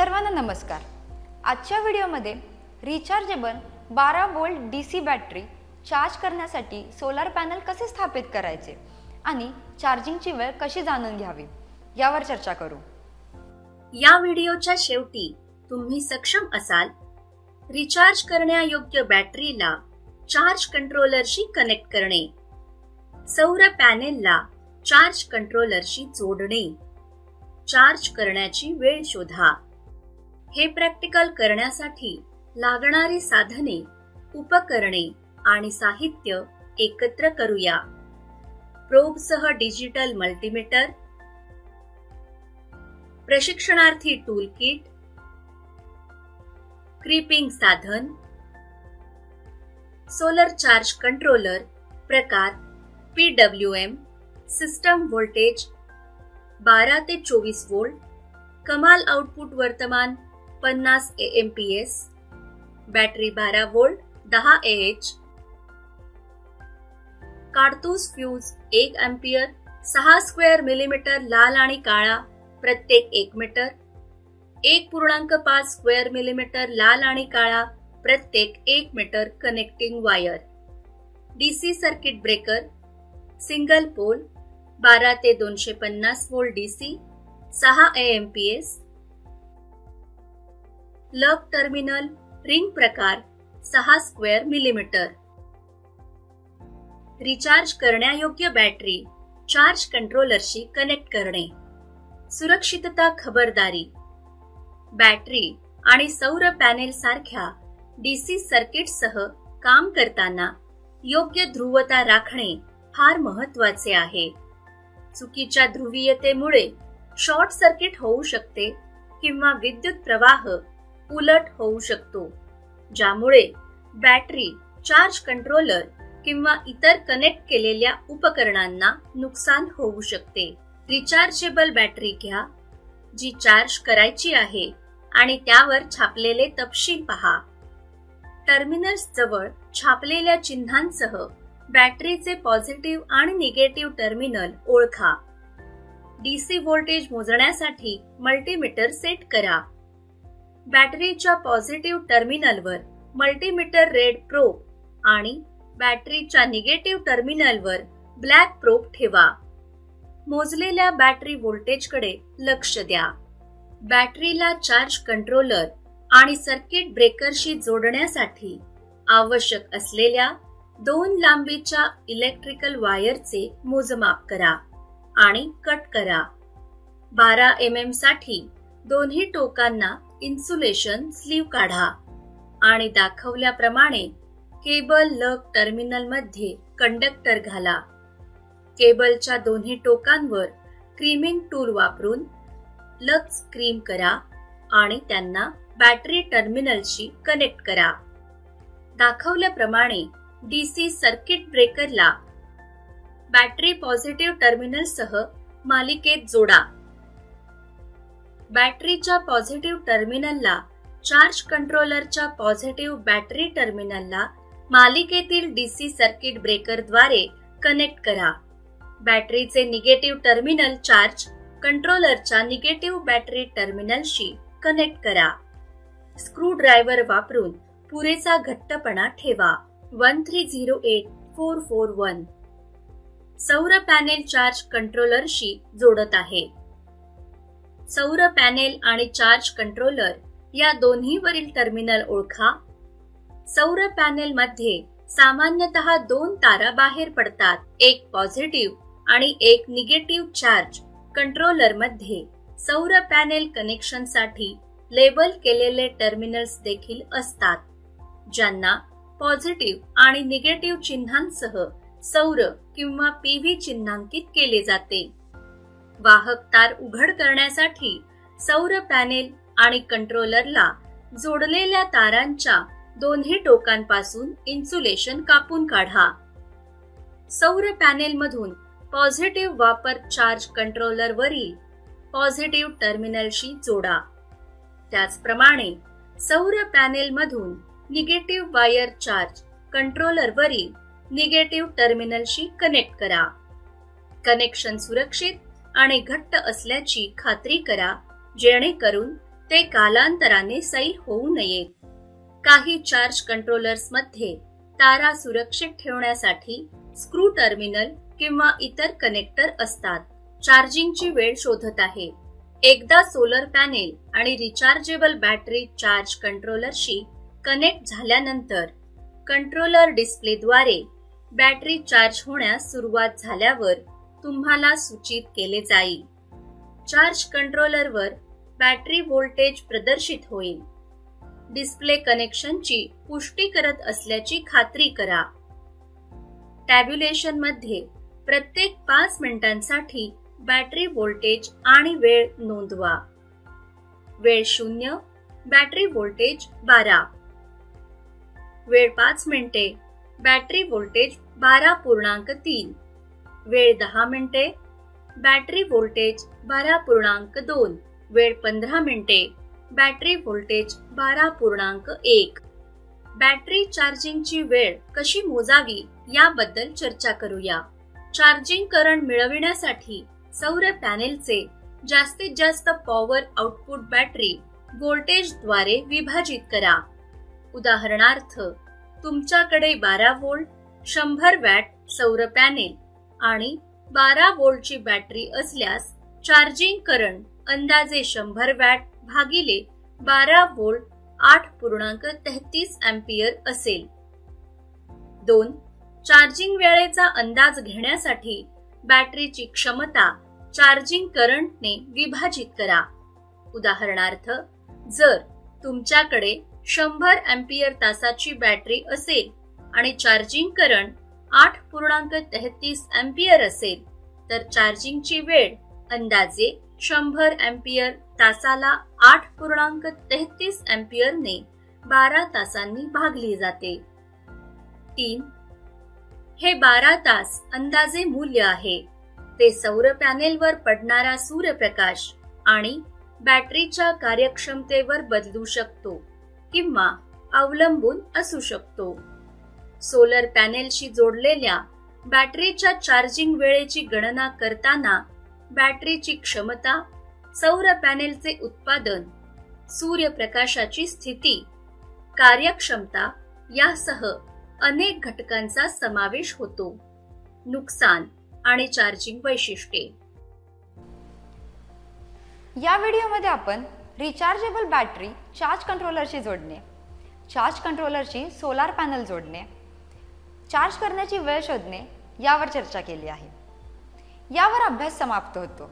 सर्वांना नमस्कार। आजच्या व्हिडिओमध्ये rechargeable 12 volt DC battery charge करण्यासाठी सोलर पॅनल कसे स्थापित करायचे आणि चार्जिंगची वेळ कशी जाणून घ्यावी यावर चर्चा करू। या व्हिडिओच्या शेवटी तुम्ही सक्षम असाल रिचार्ज करण्यायोग्य बॅटरीला चार्ज कंट्रोलरशी कनेक्ट करणे, सौर पॅनेलला चार्ज कंट्रोलरशी जोडणे, चार्ज करण्याची वेळ शोधा। हे प्रॅक्टिकल करण्यासाठी लागणारी साधने, उपकरणे आणि साहित्य एकत्र करूया। प्रोबसह डिजिटल मल्टीमीटर, प्रशिक्षणार्थी टूल किट, क्रीपिंग साधन, सोलर चार्ज कंट्रोलर प्रकार PWM, सिस्टम व्होल्टेज 12 ते 24 वोल्ट, कमाल आउटपुट वर्तमान 50 AMPS, बॅटरी 12 वोल्ट 10 Ah, काडतूस फ्यूज 1 अँपियर, 6 स्क्वेअर मिलीमीटर लाल आणि काळा प्रत्येक 1 मीटर, 1.5 स्क्वेअर मिलीमीटर लाल आणि काळा प्रत्येक 1 metre connecting wire, DC circuit breaker, single pole 12 ते 250 volt DC, 6 AMPS, lug terminal ring प्रकार 6 स्क्वेअर मिलीमीटर। रिचार्ज करण्यायोग्य बॅटरी चार्ज कंट्रोलरशी कनेक्ट करणे, सुरक्षितता खबरदारी। बॅटरी आणि सौर पॅनेल सारख्या DC सर्किटसह काम करताना योग्य ध्रुवता राखणे फार महत्वाचे आहे। चुकीच्या ध्रुवीयतेमुळे शॉर्ट सर्किट होऊ शकते किंवा विद्युत प्रवाह उलट होऊ शकतो, ज्यामुळे बॅटरी, चार्ज कंट्रोलर किंवा इतर कनेक्ट केलेल्या उपकरणांना नुकसान होऊ शकते। रिचार्जेबल बॅटरी घ्या जी चार्ज करायची आहे आणि त्यावर छापलेले तपशील पहा। टर्मिनल्स जवळ छापलेल्या चिन्हांसह बॅटरीचे पॉझिटिव्ह आणि निगेटिव्ह टर्मिनल ओळखा। DC व्होल्टेज मोजण्यासाठी मल्टीमीटर सेट करा। बॅटरीच्या पॉझिटिव्ह टर्मिनलवर मल्टीमीटर रेड प्रोब आणि बॅटरीच्या निगेटिव्ह टर्मिनलवर ब्लॅक प्रोब ठेवा। मोजलेल्या बॅटरी व्होल्टेजकडे लक्ष द्या। बॅटरीला चार्ज कंट्रोलर आणि सर्किट ब्रेकरशी जोडण्यासाठी आवश्यक असलेल्या 2 लांबीच्या इलेक्ट्रिकल वायरचे मोजमाप करा आणि कट करा। 12 mm साठी दोन्ही टोकांना इन्सुलेशन स्लीव्ह काढा आणि दाखवल्याप्रमाणे केबल लग टर्मिनल मध्ये कंडक्टर घाला। केबलच्या दोन्ही टोकांवर क्रीमिंग टूल वापरून लग्स क्रीम करा आणि त्यांना बॅटरी टर्मिनलशी कनेक्ट करा। दाखवल्याप्रमाणे DC सर्किट ब्रेकरला बॅटरी पॉझिटिव्ह टर्मिनलसह मालिकेत जोडा। बॅटरीच्या पॉझिटिव्ह टर्मिनलला चार्ज कंट्रोलरच्या पॉझिटिव्ह बॅटरी टर्मिनलला मालिकेतील DC सर्किट ब्रेकरद्वारे कनेक्ट करा। बॅटरीचे निगेटिव्ह टर्मिनल चार्ज कंट्रोलरच्या निगेटिव्ह बॅटरी टर्मिनलशी कनेक्ट करा। स्क्रू ड्रायव्हर वापरून पुरेसा घट्टपणा ठेवा। 1308441 सौर पॅनेल चार्ज कंट्रोलरशी जोडत आहे। सौर पॅनेल आणि चार्ज कंट्रोलर या दोन्हीवरील टर्मिनल ओळखा। सौर पॅनेल मध्ये सामान्यतः 2 तारा बाहेर पडतात, एक पॉझिटिव्ह आणि एक निगेटिव्ह चार्ज कंट्रोलर मध्ये सौर पॅनेल कनेक्शनसाठी लेबल केलेले टर्मिनल्स देखील असतात, ज्यांना पॉझिटिव्ह आणि निगेटिव्ह चिन्हांसह सौर किंवा PV चिन्हांकित केले जाते। वाहक तार उघड करण्यासाठी सौर पॅनेल आणि कंट्रोलरला जोडलेल्या तारांच्या दोन्ही टोकांपासून इन्सुलेशन कापून काढा। सौर पॅनेलमधून पॉझिटिव्ह वापर चार्ज कंट्रोलरवरील पॉझिटिव्ह टर्मिनलशी जोडा। त्याचप्रमाणे सौर पॅनेलमधून निगेटिव्ह वायर चार्ज कंट्रोलरवरील निगेटिव्ह टर्मिनलशी कनेक्ट करा। कनेक्शन सुरक्षित आणि घट्ट असल्याची खात्री करा, जेणेकरून ते कालांतराने सैल होऊ नयेत. काही चार्ज कंट्रोलर्समध्ये तारा सुरक्षित ठेवण्यासाठी स्क्रू टर्मिनल किंवा इतर कनेक्टर असतात. चार्जिंगची वेळ शोधत आहे. एकदा सोलर पॅनेल आणि रिचार्जेबल बॅटरी चार्ज कंट्रोलरशी कनेक्ट झाल्यानंतर कंट्रोलर डिस्प्लेद्वारे बॅटरी चार्ज होण्यास सुरुवात झाल्यावर तुम्हाला सूचित केले जाईल. चार्ज कंट्रोलरवर बॅटरी व्होल्टेज प्रदर्शित होईल. डिस्प्ले कनेक्शनची पुष्टी करत असल्याची खात्री करा. टॅब्युलेशनमध्ये प्रत्येक 5 मिनिटांसाठी बॅटरी व्होल्टेज आणि वेळ नोंदवा. वेळ 0, बॅटरी व्होल्टेज 12. वेळ 5 मिनिटे, बॅटरी व्होल्टेज 12.3. वेळ 10 मिनिटे, बॅटरी व्होल्टेज 12.2. वेळ 15 मिनिटे, बॅटरी व्होल्टेज 12.1. बॅटरी चार्जिंगची वेळ कशी मोजावी याबद्दल चर्चा करूया. चार्जिंग करंट मिळविण्यासाठी सौर पॅनेलचे जास्तीत जास्त पॉवर आउटपुट बॅटरी व्होल्टेजद्वारे विभाजित करा. उदाहरणार्थ, तुमच्याकडे 12 व्होल्ट 100 वॅट सौर पॅनेल आणि 12 व्होल्टची बॅटरी असल्यास चार्जिंग करंट अंदाजे 100 वॅट भागिले 12 व्होल्ट 8.33 अँपिअर असेल. 2. चार्जिंग वेळेचा अंदाज घेण्यासाठी बॅटरीची क्षमता चार्जिंग करंटने विभाजित करा. उदाहरणार्थ, जर तुमच्याकडे 100 अँपिअर तासाची बॅटरी असेल आणि चार्जिंग करंट 8.33 अँपिअर असेल तर चार्जिंगची वेळ अंदाजे 100 अँपिअर तासाला 8.33 अँपिअरने 12 तासांनी भागली जाते. 3. हे 12 तास अंदाजे मूल्य आहे. ते सौर पॅनेलवर पडणारा सूर्यप्रकाश आणि बॅटरीच्या कार्यक्षमतेवर बदलू शकतो किंवा अवलंबून असू शकतो. सोलर पॅनेलशी जोडलेल्या बॅटरीच्या चार्जिंग वेळेची गणना करताना बॅटरीची क्षमता, सौर पॅनेलचे उत्पादन, सूर्यप्रकाशाची स्थिती, कार्यक्षमता यासह अनेक घटकांचा समावेश होतो. नुकसान आणि चार्जिंग वैशिष्ट्ये. या व्हिडिओमध्ये आपण रिचार्जेबल बॅटरी चार्ज कंट्रोलरशी जोडणे, चार्ज कंट्रोलरशी सोलार पॅनल जोडणे, चार्ज करण्याची वेळ शोधणे यावर चर्चा केली आहे. यावर अभ्यास समाप्त होतो.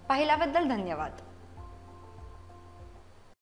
पाहिल्याबद्दल धन्यवाद.